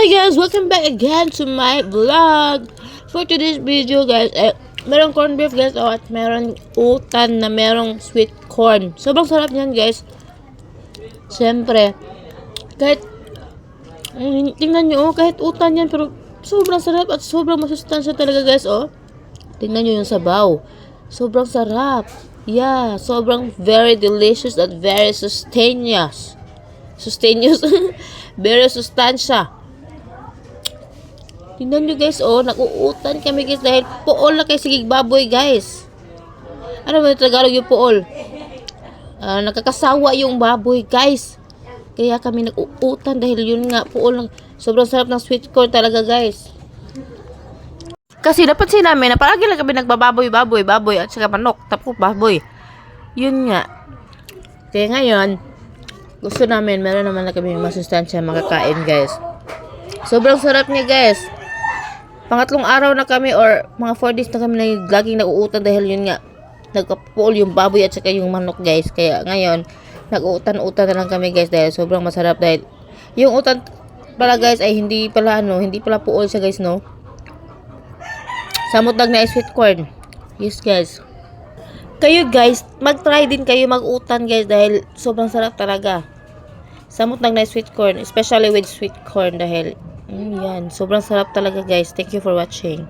Hi guys! Welcome back again to my vlog. For today's video guys, merong corned beef guys at merong utan na merong sweet corn. Sobrang sarap niyan guys. Siyempre, kahit tingnan nyo kahit utan yan pero sobrang sarap at sobrang masustansya talaga guys Tingnan nyo yung sabaw. Sobrang sarap. Yeah, sobrang very delicious at very sustainous. Very sustansya. Tingnan nyo guys, nakuutan kami guys dahil puol na kay sigig baboy guys. Ano ba yung Tagalog yung puol? Nakakasawa yung baboy guys. Kaya kami nakuutan dahil yun nga, puol ng sobrang sarap ng sweet corn talaga guys. Kasi napansin namin na palagi lang kami nagbababoy at saka manok, tapos baboy. Yun nga. Kaya ngayon, gusto namin, meron naman na kami masustansya makakain guys. Sobrang sarap niya guys. Pangatlong araw na kami or mga 4 days na kami laging nauutan dahil yun nga, nagkapuol yung baboy at saka yung manok guys. Kaya ngayon, nag-uutan-utan na lang kami guys dahil sobrang masarap dahil yung utan pala guys ay hindi pala puol siya guys no. Samot lang na sweet corn. Yes guys. Kayo guys, mag-try din kayo mag-utan guys dahil sobrang sarap talaga. Samot lang na sweet corn, especially with sweet corn dahil yan, sobrang sarap talaga guys. Thank you for watching.